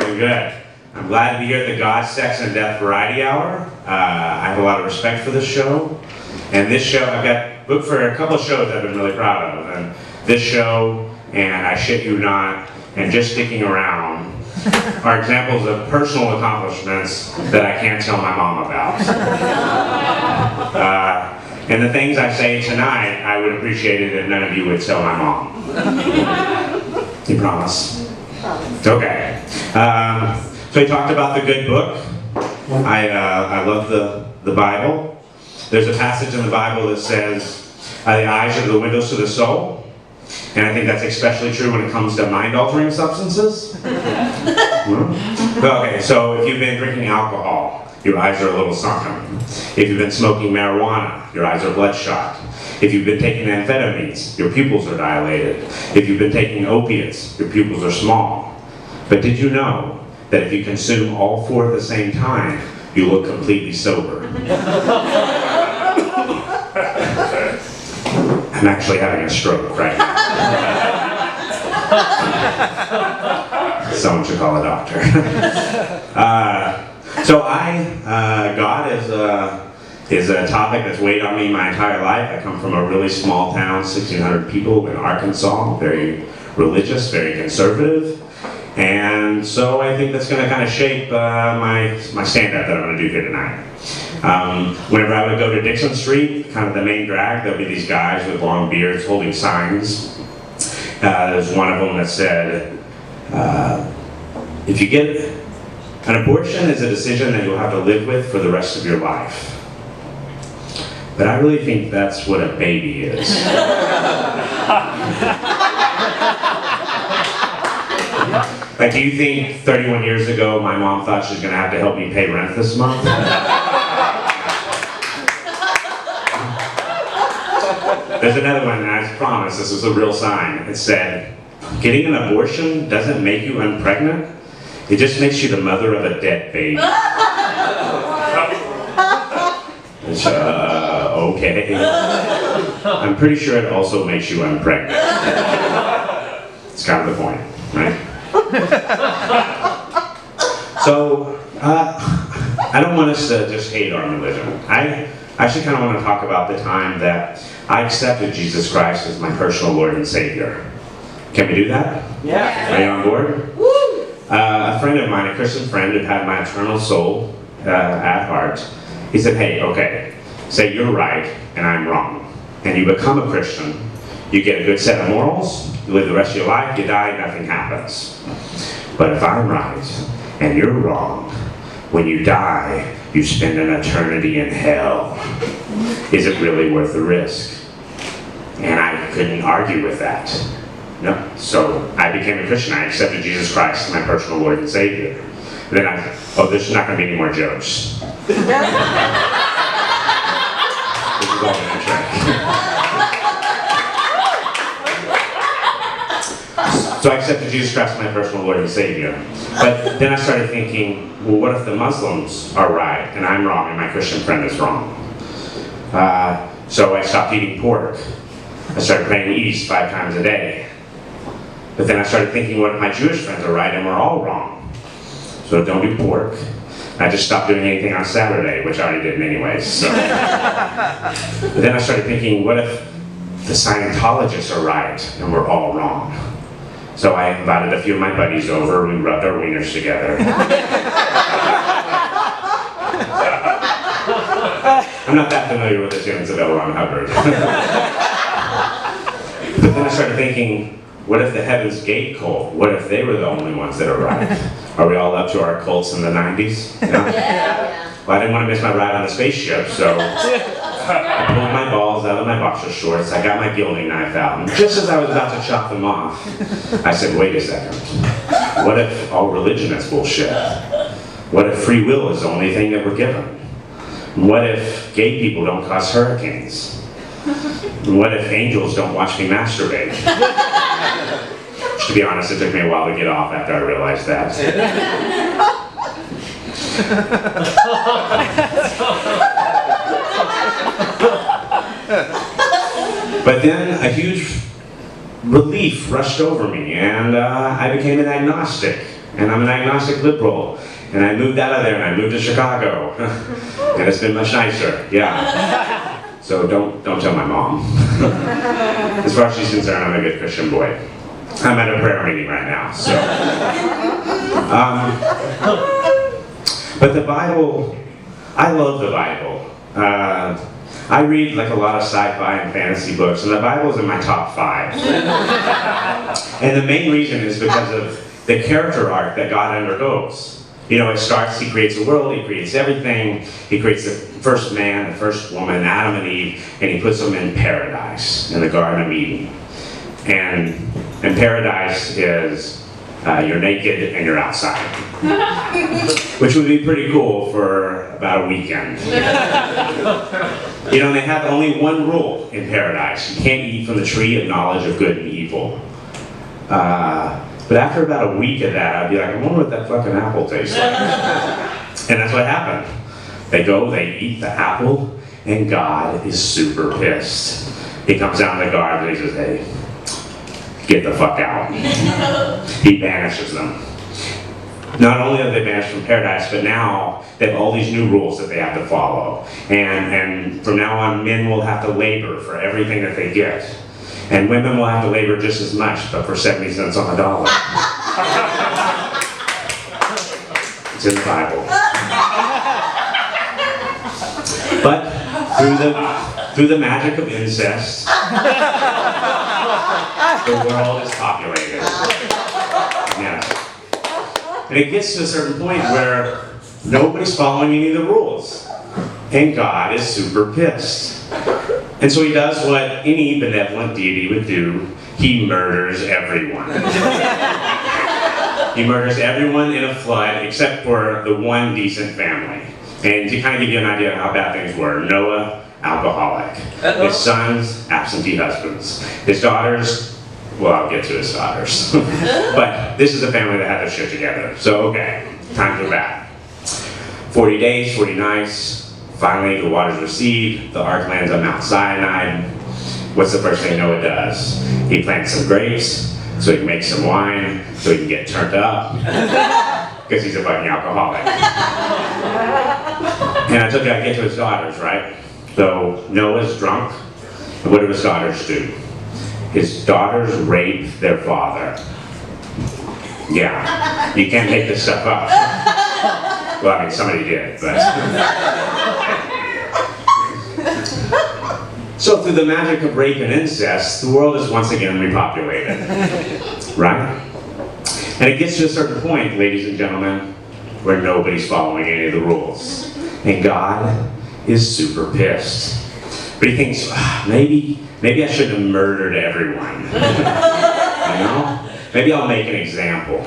doing good. I'm glad to be here at the God, Sex, and Death Variety Hour. I have a lot of respect for this show. And this show, I've got booked for a couple of shows I've been really proud of. And this show, and I Shit You Not, and Just Sticking Around are examples of personal accomplishments that I can't tell my mom about. And the things I say tonight, I would appreciate it if none of you would tell my mom. You promise? Okay. So he talked about the good book. I love the Bible. There's a passage in the Bible that says, the eyes are the windows to the soul. And I think that's especially true when it comes to mind-altering substances. Okay, so if you've been drinking alcohol, your eyes are a little sunken. If you've been smoking marijuana, your eyes are bloodshot. If you've been taking amphetamines, your pupils are dilated. If you've been taking opiates, your pupils are small. But did you know that if you consume all four at the same time, you look completely sober? I'm actually having a stroke right now. Someone should call a doctor. God is a topic that's weighed on me my entire life. I come from a really small town, 1,600 people in Arkansas, very religious, very conservative. And so I think that's going to kind of shape my stand-up that I'm going to do here tonight. Whenever I would go to Dixon Street, kind of the main drag, there'll be these guys with long beards holding signs. There's one of them that said, if you get an abortion is a decision that you'll have to live with for the rest of your life. But I really think that's what a baby is. Like, do you think 31 years ago my mom thought she was going to have to help me pay rent this month? There's another one, and I promise this is a real sign. It said, getting an abortion doesn't make you unpregnant. It just makes you the mother of a dead baby. Which, okay. I'm pretty sure it also makes you unpregnant. It's kind of the point, right? So, I don't want us to just hate our religion. I actually kind of want to talk about the time that I accepted Jesus Christ as my personal Lord and Savior. Can we do that? Yeah. Are you on board? Woo! A friend of mine, a Christian friend who had my eternal soul at heart, he said, hey, okay, say you're right and I'm wrong. And you become a Christian, you get a good set of morals, you live the rest of your life, you die, nothing happens. But if I'm right and you're wrong, when you die, you spend an eternity in hell. Is it really worth the risk? And I couldn't argue with that. No. So I became a Christian. I accepted Jesus Christ as my personal Lord and Savior. Then there's not going to be any more jokes. This is all in a trick. So I accepted Jesus Christ as my personal Lord and Savior. But then I started thinking, well, what if the Muslims are right and I'm wrong and my Christian friend is wrong? So I stopped eating pork. I started praying East 5 times a day. But then I started thinking, what if my Jewish friends are right and we're all wrong? So don't do pork. I just stopped doing anything on Saturday, which I already did anyways. So. But then I started thinking, what if the Scientologists are right and we're all wrong? So I invited a few of my buddies over, we rubbed our wieners together. I'm not that familiar with the tunes of L. Ron Hubbard. But then I started thinking, what if the Heaven's Gate cult, what if they were the only ones that are right? Are we all up to our cults in the 90s? No? Yeah. Well, I didn't want to miss my ride on the spaceship, so I pulled my balls out of my boxer shorts, I got my gilding knife out, and just as I was about to chop them off, I said, wait a second. What if all religion is bullshit? What if free will is the only thing that we're given? What if gay people don't cause hurricanes? What if angels don't watch me masturbate? To be honest, it took me a while to get off after I realized that. But then a huge relief rushed over me, and I became an agnostic. and I'm an agnostic liberal. And I moved out of there and I moved to Chicago. And it's been much nicer, yeah. So don't tell my mom. As far as she's concerned, I'm a good Christian boy. I'm at a prayer meeting right now, so. But the Bible, I love the Bible. I read like a lot of sci-fi and fantasy books, and the Bible is in my top 5. And the main reason is because of the character arc that God undergoes. You know, it starts, he creates the world, he creates everything, he creates the first man, the first woman, Adam and Eve, and he puts them in paradise, in the Garden of Eden. And paradise is you're naked and you're outside. Which would be pretty cool for about a weekend. You know, they have only one rule in paradise. You can't eat from the tree of knowledge of good and evil. But after about a week of that, I'd be like, I wonder what that fucking apple tastes like. And that's what happened. They go, they eat the apple, and God is super pissed. He comes down to the garden and he says, hey, get the fuck out. He banishes them. Not only are they banished from paradise, but now they have all these new rules that they have to follow. And from now on, men will have to labor for everything that they get. And women will have to labor just as much, but for 70 cents on the dollar. It's in the Bible. But through the magic of incest, the world is populated. Yes. And it gets to a certain point where nobody's following any of the rules. And God is super pissed. And so he does what any benevolent deity would do. He murders everyone. He murders everyone in a flood except for the one decent family. And to kind of give you an idea of how bad things were, Noah, alcoholic. His sons, absentee husbands. His daughters, well, I'll get to his daughters. But this is a family that had their shit together. So, okay, times are bad. 40 days, 40 nights. Finally, the waters recede, the ark lands on Mount Sinai. What's the first thing Noah does? He plants some grapes, so he can make some wine, so he can get turned up, because he's a fucking alcoholic. And I took that to get to his daughters, right? So Noah's drunk, and what do his daughters do? His daughters rape their father. Yeah, you can't make this stuff up. Well, I mean, somebody did, but... So through the magic of rape and incest, the world is once again repopulated, right? And it gets to a certain point, ladies and gentlemen, where nobody's following any of the rules. And God is super pissed. But he thinks, maybe I shouldn't have murdered everyone. You know? Maybe I'll make an example.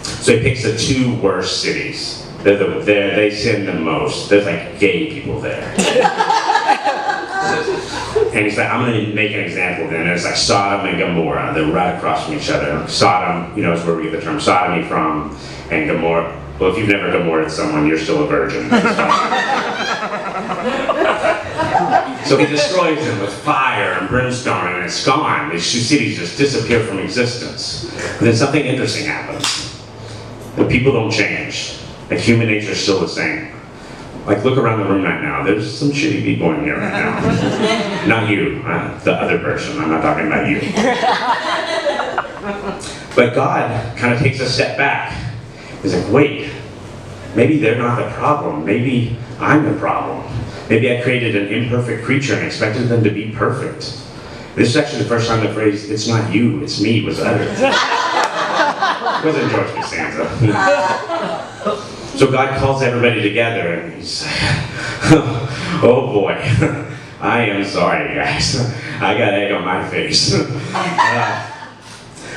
So he picks the 2 worst cities. They sin the most. There's like gay people there. And he's like, I'm going to make an example of them. And it's like Sodom and Gomorrah. They're right across from each other. Sodom, you know, is where we get the term sodomy from. And Gomorrah, well, if you've never Gomorra'd someone, you're still a virgin. So he destroys them with fire and brimstone, and it's gone. These 2 cities just disappear from existence. But then something interesting happens. The people don't change. Like human nature is still the same. Like look around the room right now. There's some shitty people in here right now. Not you, the other person. I'm not talking about you. But God kind of takes a step back. He's like, wait, maybe they're not the problem. Maybe I'm the problem. Maybe I created an imperfect creature and expected them to be perfect. This is actually the first time the phrase, it's not you, it's me, was uttered. It wasn't George Costanza. So God calls everybody together and he's like, oh boy, I am sorry guys. I got egg on my face.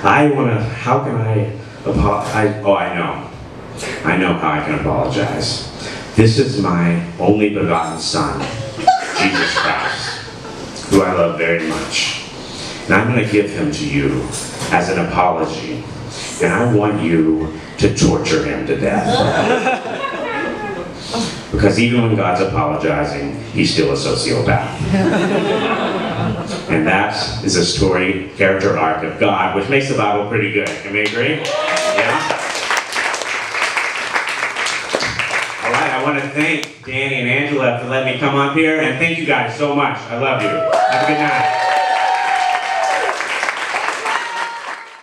How can I apologize? Oh, I know how I can apologize. This is my only begotten Son, Jesus Christ, who I love very much. And I'm going to give him to you as an apology. And I want you to torture him to death. Because even when God's apologizing, he's still a sociopath. And that is a story, character arc of God, which makes the Bible pretty good. Can we agree? Yeah? I want to thank Danny and Angela for letting me come up here, and thank you guys so much. I love you. Have a good night.